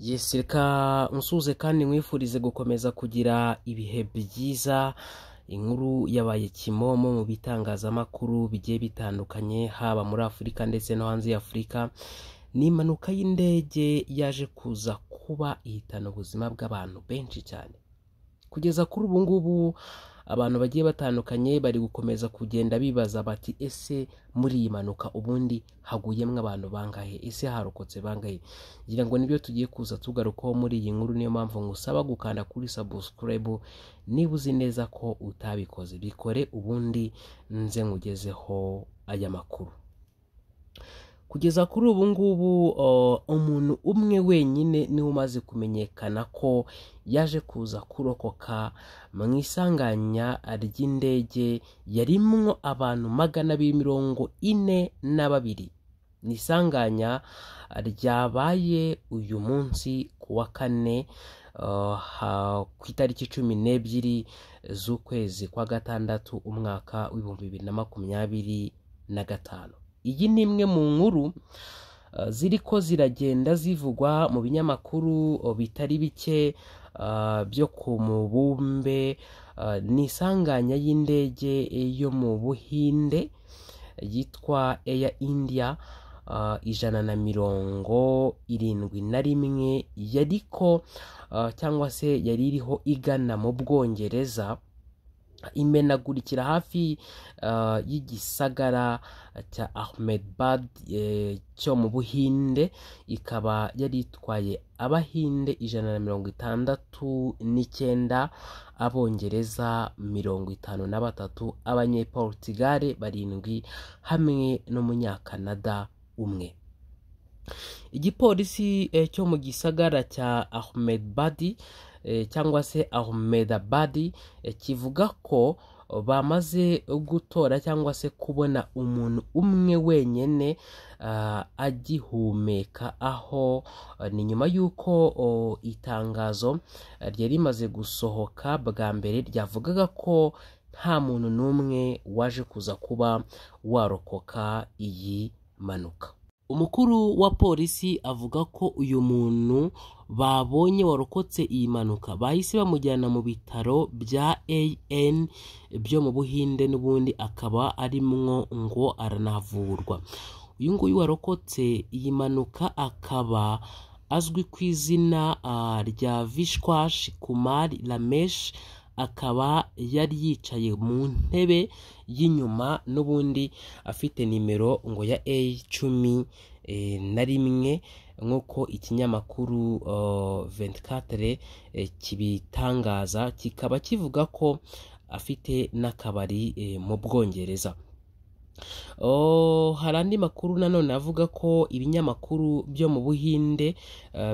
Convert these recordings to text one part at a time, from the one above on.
Yes, reka nsuze kandi mwifurize gukomeza kugira ibihe byiza. Inkuru yabaye kimomo mu bitangazamakuru bigiye bitandukanye haba muri Afurika ndetse no hanze ya Afurika. Ni impanuka y'indege yaje kuza kuba ihitana ubuzima bw'abantu benshi cyane. Kugeza kuri ubu ngubu abantu bagiye batandukanye bari gukomeza kugenda bibaza bati ese muri iyi mpanuka ubundi haguyemwe abantu bangahe, ese harokotse bangahe? Ngira ngo nibyo tugiye kuza tugarukaho muri iyi nkuru, niyo mpamvu ngusaba gukanda kuri subscribe niba uzi neza ko utabikoze. Bikore ubundi nze ngugezeho aya makuru. Kugeza kuri ubu ngubu umuntu umwe wenyine niwe umaze kumenyekana ko yaje kuza kurokoka mu isanganya ry'indege yarimwo abantu 242. Ni isanganya ryabaye uyu munsi ku wa kane ku itariki 12 z'ukwezi kwa gatandatu umwaka w'2025. Iyi ni imwe mu nkuru ziriko ziragenda zivugwa mu binyamakuru bitari bike byo ku mubumbe. Ni isanganya y'indege yo mu Buhinde yitwa Air India 171 yariko cyangwa se yari iriho igana mu Bwongereza, imenagurikira hafi y'igisagara cya Ahmedabad cyo mu Buhinde. Ikaba yari itwaye Abahinde 169, Abongereza 53, Abanyeportugal 7 hamwe n'Umunyakanada 1. Igipolisi cyo mu gisagara cya Ahmedabad cyangwa se Ahmedabad kivuga ko bamaze gutora cyangwa se kubona umuntu umwe wenyene agihumeka, aho ni nyuma yuko itangazo ryari rimaze gusohoka bwa mbere ryavugaga ko nta muntu n'umwe waje kuza kuba warokoka iyi mpanuka. Umukuru wa polisi avuga ko uyu muntu babonye warokotse iyi mpanuka bahise bamujyana mu bitaro bya AN byo mu Buhinde, n'ubundi akaba arimwo ngo aranavurwa. Uyu nguyu warokotse iyi mpanuka akaba azwi ku izina rya Vishwash Kumar Ramesh. Akaba yari yicaye mu ntebe y'inyuma, n'ubundi afite nimero ngo ya A11 nk'uko ikinyamakuru 24 kibitangaza, kikaba kivuga ko afite n'akabari mu Bwongereza. Hari andi makuru nanone avuga ko ibinyamakuru byo mu Buhinde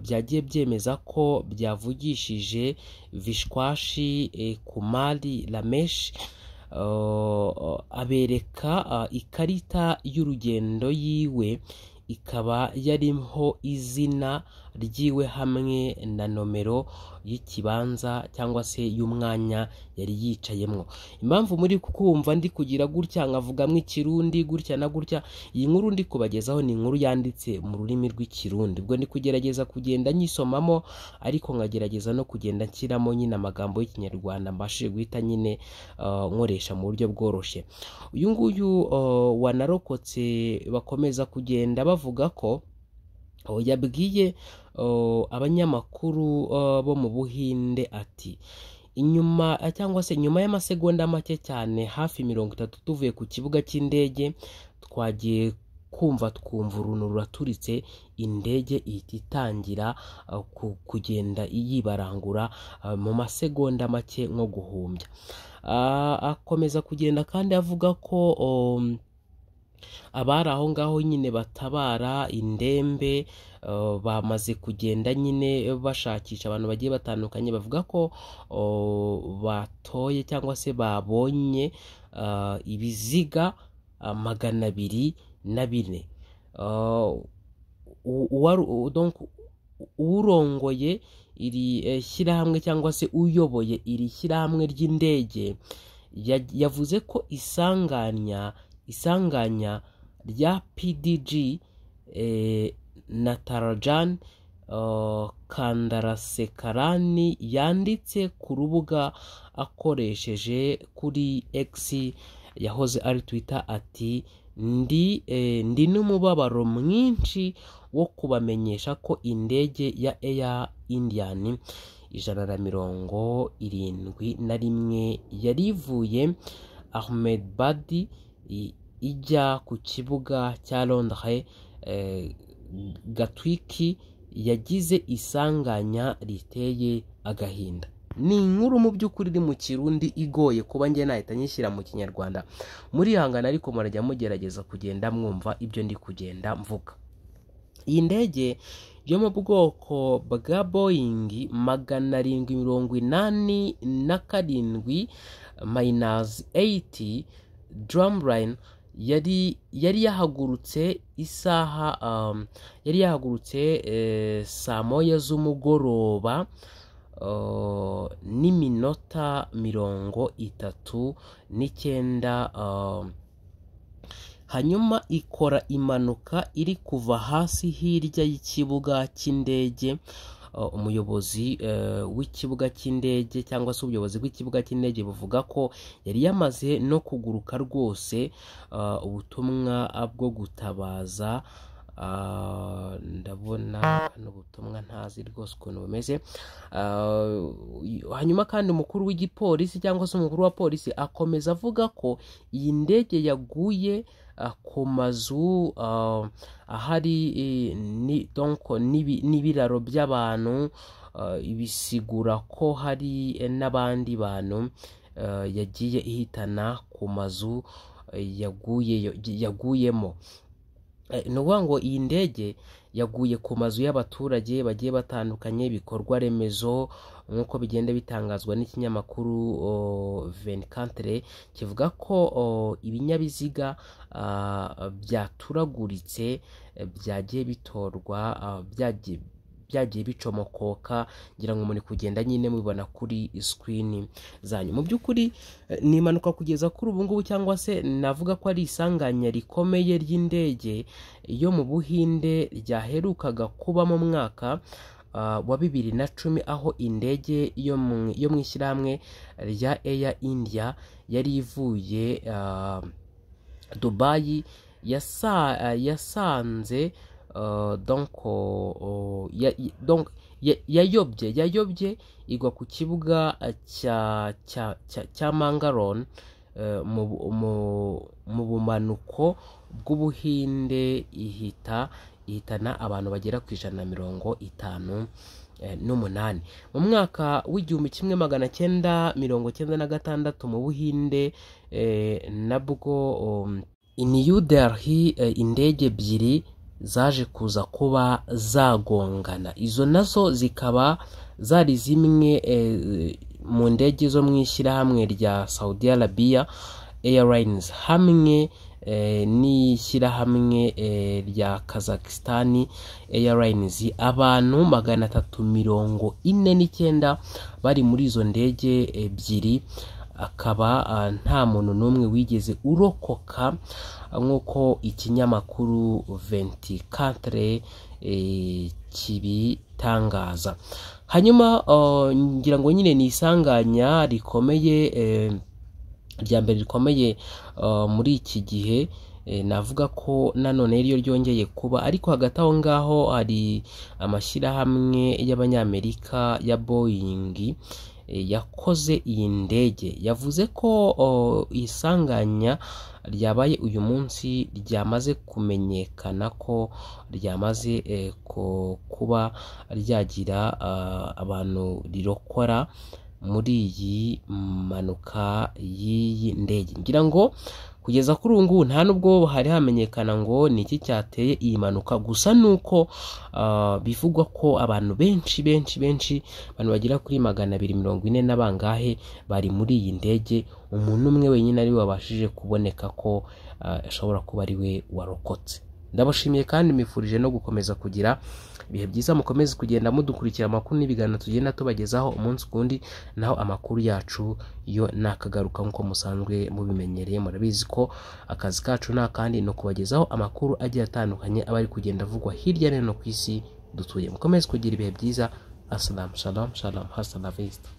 byagiye byemeza ko byavugishije Vishwash Kumar Ramesh, abereka ikarita y'urugendo yiwe, ikaba yarimho izina ryiwe hamwe na nomero y'ikibanza cyangwa se y'umwanya yari yicayemwo. Impamvu muri kukumva ndi kugira gutya nkavugamwe ikirundi gutya na gutya, iyi nkuru ndi kubagezaho ni inkuru yanditse mu rurimi rw'ikirundi, ubwo ndi kugerageza kugenda nyisomamo ariko nkagerageza no kugenda nshyiramo nyine amagambo y'ikinyarwanda mbashije guhita nyine nkoresha mu buryo bworoshye. Uyu nguyu wanarokotse bakomeza kugenda bavuga ko yabwiye abanyamakuru bo mu Buhinde ati inyuma cyangwa se nyuma y'amasegonda make cyane hafi 30 tuvuye ku kibuga cy'indege twagiye kumva twumva uruntu ruraturitse, indege ihita itangira kugenda yibarangura mu masegonda make nko guhumbya. Akomeza kugenda kandi avuga ko abari aho ngaho nyine batabara indembe bamaze kugenda nyine bashakisha abantu bagiye batandukanye. Bavuga ko batoye cyangwa se babonye ibiziga 204. Urongoye iri shyirahamwe cyangwa se uyoboye iri shyirahamwe ry'indege yavuze ko isanganya rya PDG Natarajan Kandarasekarani yanditse ku rubuga akoresheje kuri X yahoze ari Twitter ati ndi n'umubabaro mwinshi wo kubamenyesha ko indege ya Air Indian 171 yari ivuye Ahmedabad ijya ku kibuga cya Londres Gatwiki yagize isanganya riteye agahinda. Ni inkuru mu by'ukuri iri mu Kirundi igoye kuba nge nahita nyishyira mu Kinyarwanda. Muri hangana ariko murajya mugerageza kugenda mwumva ibyo ndi kugenda mvuga. Iyi ndege yo mu bwoko bwa Boeing 787-8 Drumline yari yahagurutse saa moya z'umugoroba n'iminota 39 hanyuma ikora imanuka iri kuva hasi hirya y'ikibuga cy'indege. Umuyobozi w'ikibuga cy'indege cyangwa se ubuyobozi bw'ikibuga cy'indege buvuga ko yari yamaze no kuguruka rwose ubutumwa bwo gutabaza. Ndabona n'ubutumwa ntazi rwose ukuntu bumeze. Hanyuma kandi umukuru w'igipolisi cyangwa se umukuru wa polisi akomeza avuga ko iyi ndege yaguye ku mazu ahari n'ibiraro by'abantu. Ibisigura ko hari n'abandi bantu yagiye ihitana ku mazu yaguyemo. Ni ukuvuga ngo iyi ndege yaguye ku mazu y'abaturage bagiye batandukanye, ibikorwa remezo nk'uko bigenda bitangazwa n'ikinyamakuru 24 kivuga ko ibinyabiziga byaturaguritse byagiye bitorwa byagiye bicomokoka. ngira ngo muri kugenda nyine mubibona kuri screen zanyu. Mu by'ukuri ni impanuka kugeza kuri ubu ngubu, cyangwa se navuga ko ari isanganya rikomeye ry'indege yo mu Buhinde ryaherukaga kuba mu mwaka wa 2010 aho indege yo mu ishyirahamwe rya Air India yari ivuye Dubai yasanze yayobye igwa ku kibuga cya Mangalore mu bumanuko bw'Ubuhinde ihitana abantu bagera ku 158. Mu mwaka w'1996 mu Buhinde nabwo i New Delhi indege ebyiri zaje kuza kuba zagongana. Izo nazo zikaba zari zimwe mu ndege zo mu ishyirahamwe rya Saudi Arabia Airlines hamwe n'ishyirahamwe rya Kazakhstan Airlines. Abantu 349 bari muri izo ndege ebyiri, akaba nta muntu n'umwe wigeze urokoka nk'uko ikinyamakuru 24 kibitangaza. Hanyuma ngira ngo nyine ni isanganya rikomeye rya mbere rikomeye muri iki gihe. Navuga ko nanone iyo ryongeye kuba, ariko hagati aho ngaho hari amashyirahamwe y'Abanyamerika ya Boeing yakoze iyi ndege yavuze ko isanganya ryabaye uyu munsi ryamaze kumenyekana ko ryamaze kuba ryagira abantu rirokora muri iyi mpanuka y'iyi ndege. Ngira ngo kugeza kuri ubu ngubu nta nubwo hari hamenyekana ngo ni iki cyateye iyi mpanuka, gusa nuko bivugwa ko abantu benshi abantu bagera kuri 240 n'abangahe bari muri iyi ndege. Umuntu umwe wenyine ari wabashije kuboneka ko ashobora kuba ari we warokotse. Ndabashimiye kandi mifurije no gukomeza kugira ibihe byiza. Mukomeze kugenda mudukurikira amakuru n'ibiganiro tugenda tubagezaho umunsi kundi, naho amakuru yacu yo nakagaruka nko musanzwe mubimenyereye. Murabizi ko akazi kacu nakandi no kubagezaho amakuru agiye atandukanye abari kugenda avugwa hirya no hino ku isi dutuye. Mukomeze kugira ibihe byiza. Assalamu shalom shalom, hasta la vista.